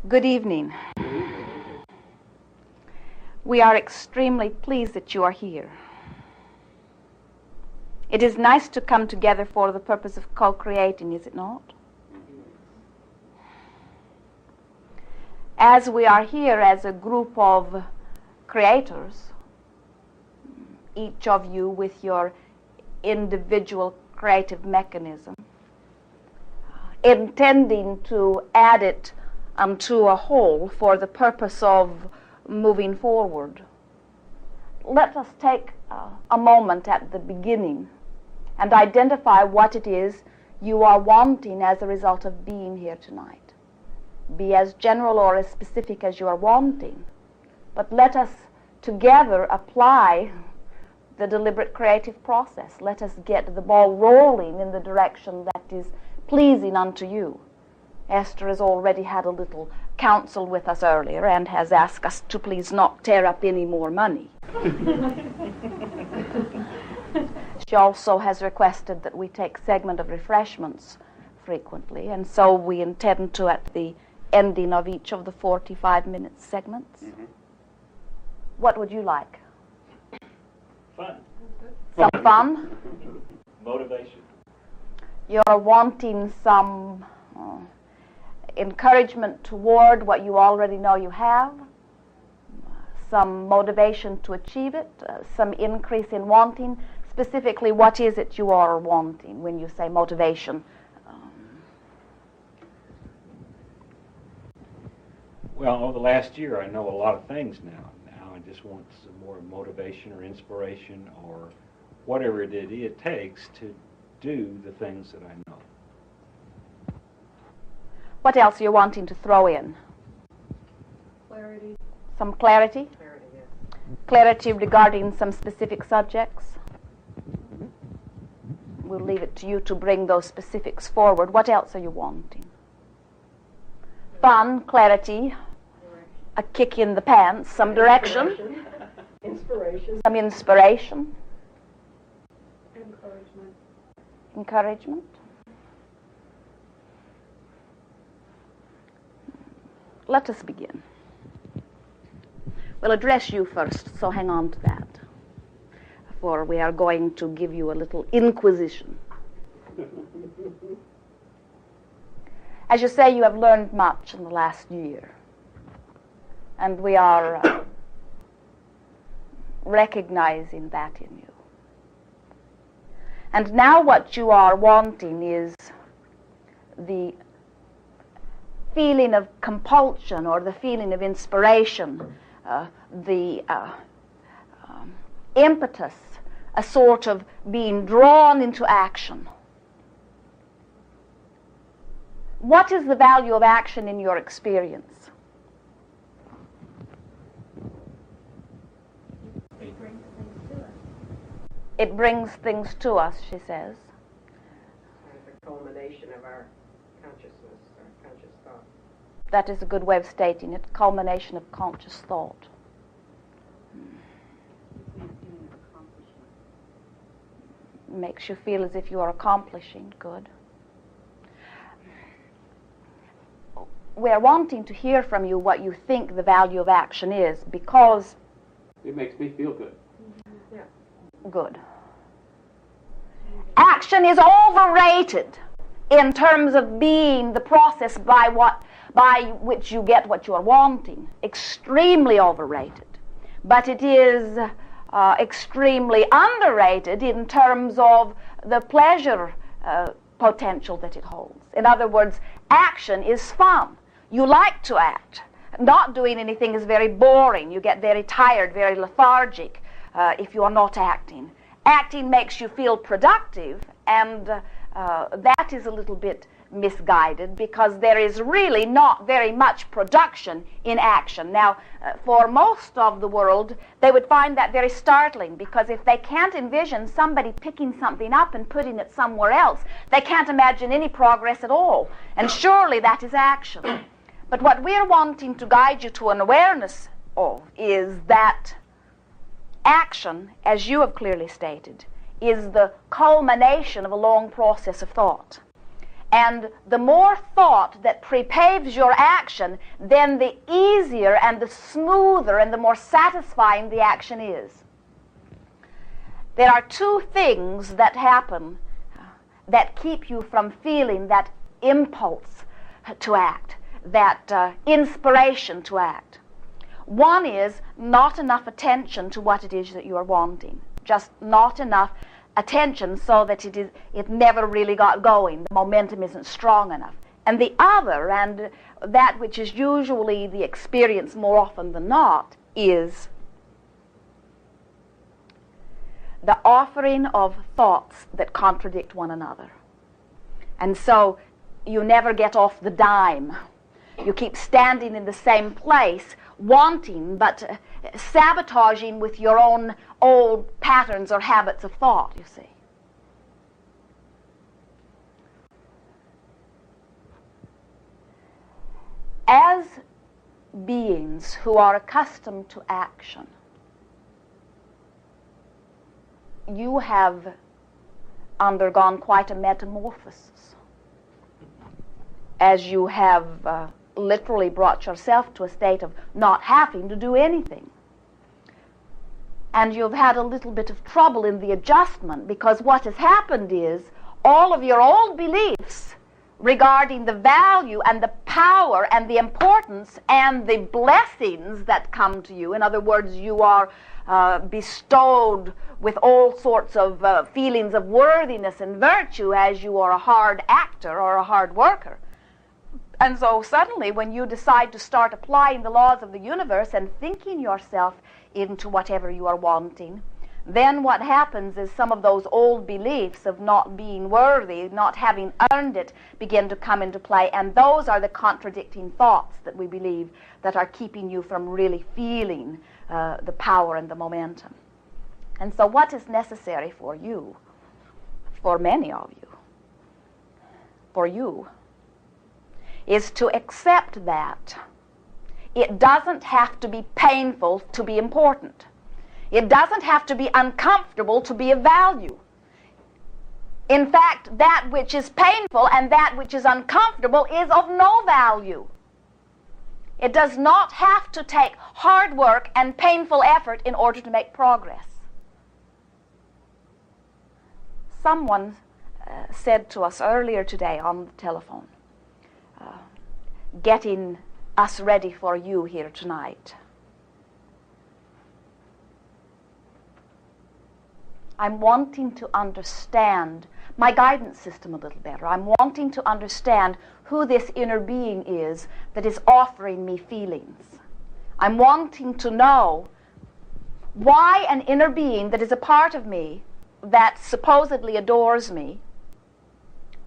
Good evening. We are extremely pleased that you are here. It is nice to come together for the purpose of co-creating, is it not? As we are here as a group of creators, each of you with your individual creative mechanism, intending to add it unto a whole for the purpose of moving forward. Let us take a moment at the beginning and identify what it is you are wanting as a result of being here tonight. Be as general or as specific as you are wanting, but let us together apply the deliberate creative process. Let us get the ball rolling in the direction that is pleasing unto you. Esther has already had a little counsel with us earlier and has asked us to please not tear up any more money. She also has requested that we take segment of refreshments frequently, and so we intend to at the ending of each of the 45-minute segments. What would you like? Fun. Some fun? Motivation. You're wanting some encouragement toward what you already know you have, some motivation to achieve it, some increase in wanting. Specifically, what is it you are wanting when you say motivation? Well, over the last year, I know a lot of things now. Now I just want some more motivation or inspiration or whatever it takes to do the things that I know. What else are you wanting to throw in? Clarity. Some clarity? Clarity, yes. Clarity regarding some specific subjects? We'll leave it to you to bring those specifics forward. What else are you wanting? Fun, clarity, a kick in the pants, some direction. Inspiration. Some inspiration. Encouragement. Encouragement. Let us begin. We'll address you first, so hang on to that. For we are going to give you a little inquisition. As you say, you have learned much in the last year. And we are recognizing that in you. And now what you are wanting is the feeling of compulsion or the feeling of inspiration, the impetus, a sort of being drawn into action. What is the value of action in your experience? It brings things to us, she says. The culmination of our consciousness, our conscious thought. That is a good way of stating it, culmination of conscious thought. Makes you feel as if you are accomplishing. Good. We are wanting to hear from you what you think the value of action is, because it makes me feel good. Yeah. Good. Action is overrated in terms of being the process by which you get what you are wanting. Extremely overrated. But it is extremely underrated in terms of the pleasure potential that it holds. In other words, action is fun. You like to act. Not doing anything is very boring. You get very tired, very lethargic if you are not acting. Acting makes you feel productive, and that is a little bit misguided because there is really not very much production in action. Now, for most of the world, they would find that very startling, because if they can't envision somebody picking something up and putting it somewhere else, they can't imagine any progress at all. And surely that is action. But what we're wanting to guide you to an awareness of is that action, as you have clearly stated, is the culmination of a long process of thought. And the more thought that prepaves your action, then the easier and the smoother and the more satisfying the action is. There are two things that happen that keep you from feeling that impulse to act, that inspiration to act. One is not enough attention to what it is that you are wanting, just not enough attention so that it never really got going. The momentum isn't strong enough. And the other, and that which is usually the experience more often than not, is the offering of thoughts that contradict one another. And so you never get off the dime. You keep standing in the same place, wanting, but sabotaging with your own old patterns or habits of thought, you see. As beings who are accustomed to action, you have undergone quite a metamorphosis as you have literally brought yourself to a state of not having to do anything. And you've had a little bit of trouble in the adjustment, because what has happened is all of your old beliefs regarding the value and the power and the importance and the blessings that come to you. In other words, you are bestowed with all sorts of feelings of worthiness and virtue as you are a hard actor or a hard worker. And so suddenly when you decide to start applying the laws of the universe and thinking yourself into whatever you are wanting, then what happens is some of those old beliefs of not being worthy, not having earned it, begin to come into play. And those are the contradicting thoughts that we believe that are keeping you from really feeling the power and the momentum. And so what is necessary for you, for many of you, for you, is to accept that it doesn't have to be painful to be important. It doesn't have to be uncomfortable to be of value. In fact, that which is painful and that which is uncomfortable is of no value. It does not have to take hard work and painful effort in order to make progress. Someone said to us earlier today on the telephone, getting us ready for you here tonight, I'm wanting to understand my guidance system a little better. I'm wanting to understand who this inner being is that is offering me feelings. I'm wanting to know why an inner being that is a part of me, that supposedly adores me,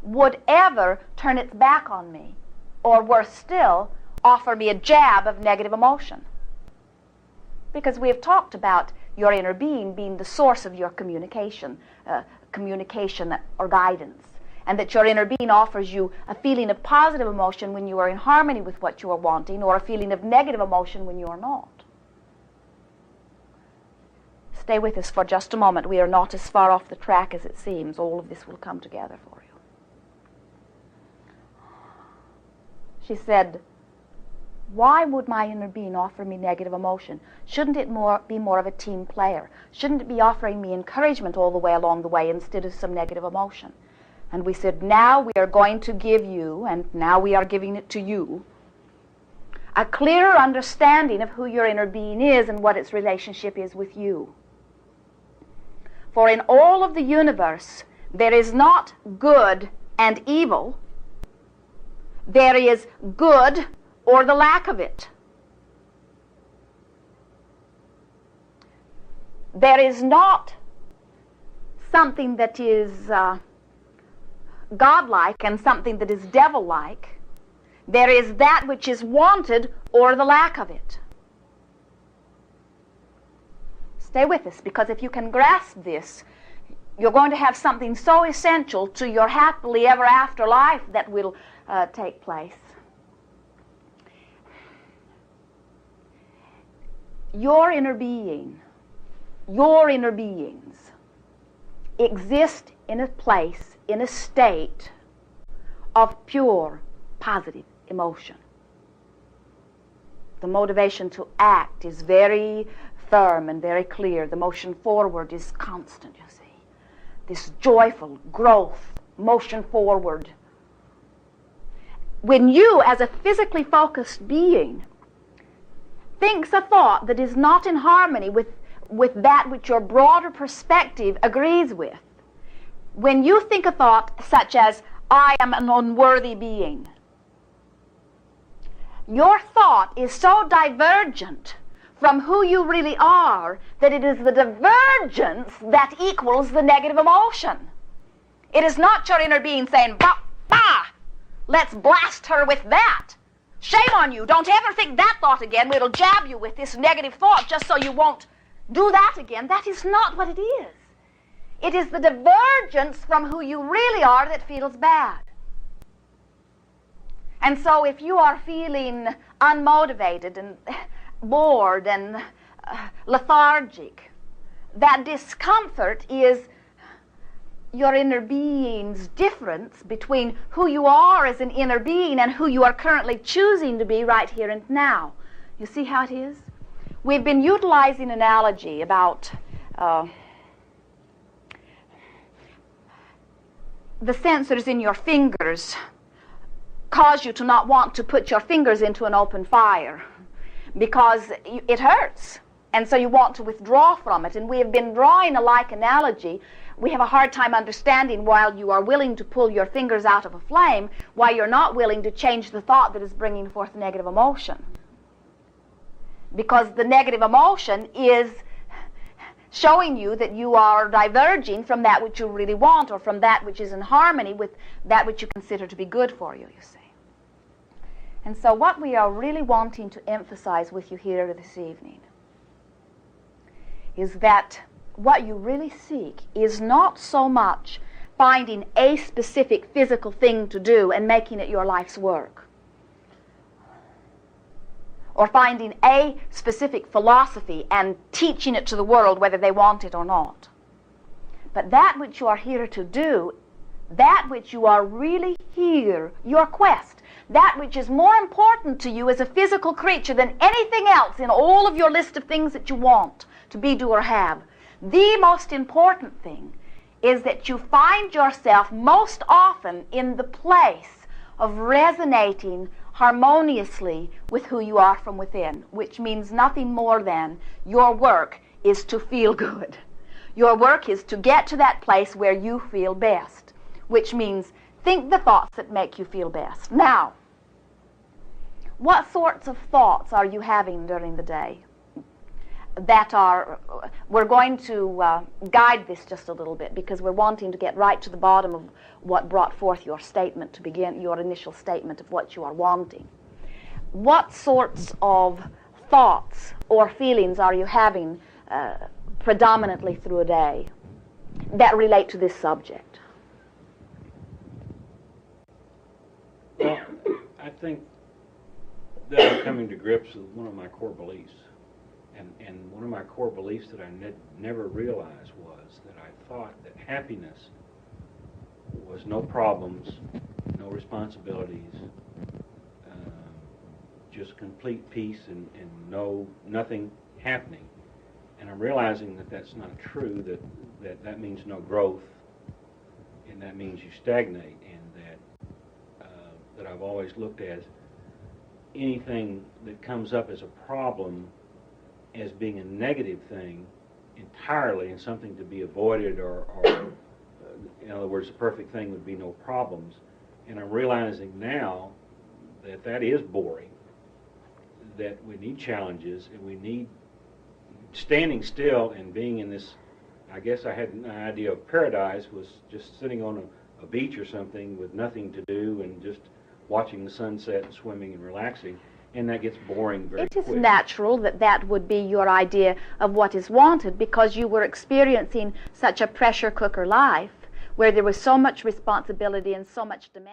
would ever turn its back on me, or worse still, offer me a jab of negative emotion. Because we have talked about your inner being being the source of your communication or guidance, and that your inner being offers you a feeling of positive emotion when you are in harmony with what you are wanting, or a feeling of negative emotion when you are not. Stay with us for just a moment. We are not as far off the track as it seems. All of this will come together for you. She said, why would my inner being offer me negative emotion? Shouldn't it be more of a team player? Shouldn't it be offering me encouragement all the way along the way instead of some negative emotion? And we said, now we are going to give you, and now we are giving it to you, a clearer understanding of who your inner being is and what its relationship is with you. For in all of the universe, there is not good and evil. There is good or the lack of it. There is not something that is godlike and something that is devil-like. There is that which is wanted or the lack of it. Stay with us, because if you can grasp this, you're going to have something so essential to your happily ever after life that will take place. Your inner being, your inner beings exist in a place, in a state of pure positive emotion. The motivation to act is very firm and very clear. The motion forward is constant, you see. This joyful growth, motion forward. When you, as a physically focused being, thinks a thought that is not in harmony with that which your broader perspective agrees with, when you think a thought such as, I am an unworthy being, your thought is so divergent from who you really are that it is the divergence that equals the negative emotion. It is not your inner being saying, bah, bah, let's blast her with that. Shame on you. Don't ever think that thought again. It'll jab you with this negative thought just so you won't do that again. That is not what it is. It is the divergence from who you really are that feels bad. And so if you are feeling unmotivated and bored and lethargic, that discomfort is your inner being's difference between who you are as an inner being and who you are currently choosing to be right here and now. You see how it is? We've been utilizing analogy about the sensors in your fingers cause you to not want to put your fingers into an open fire because it hurts, and so you want to withdraw from it. And we have been drawing a like analogy. We have a hard time understanding why you are willing to pull your fingers out of a flame, why you're not willing to change the thought that is bringing forth negative emotion. Because the negative emotion is showing you that you are diverging from that which you really want, or from that which is in harmony with that which you consider to be good for you, you see. And so what we are really wanting to emphasize with you here this evening is that what you really seek is not so much finding a specific physical thing to do and making it your life's work, or finding a specific philosophy and teaching it to the world whether they want it or not. But that which you are here to do, that which you are really here, your quest, that which is more important to you as a physical creature than anything else in all of your list of things that you want to be, do, or have, the most important thing is that you find yourself most often in the place of resonating harmoniously with who you are from within, which means nothing more than your work is to feel good. Your work is to get to that place where you feel best, which means think the thoughts that make you feel best. Now, what sorts of thoughts are you having during the day? We're going to guide this just a little bit because we're wanting to get right to the bottom of what brought forth your statement to begin, your initial statement of what you are wanting. What sorts of thoughts or feelings are you having predominantly through a day that relate to this subject? Well, I think that I'm coming to grips with one of my core beliefs. And one of my core beliefs that I never realized was that I thought that happiness was no problems, no responsibilities, just complete peace and nothing happening. And I'm realizing that that's not true, that means no growth, and that means you stagnate, and that I've always looked at anything that comes up as a problem as being a negative thing entirely and something to be avoided, or in other words, the perfect thing would be no problems. And I'm realizing now that that is boring, that we need challenges, and we need standing still and being in this. I guess I had an idea of paradise was just sitting on a beach or something with nothing to do and just watching the sunset and swimming and relaxing. And that gets boring very quick. It is natural that that would be your idea of what is wanted, because you were experiencing such a pressure cooker life where there was so much responsibility and so much demand.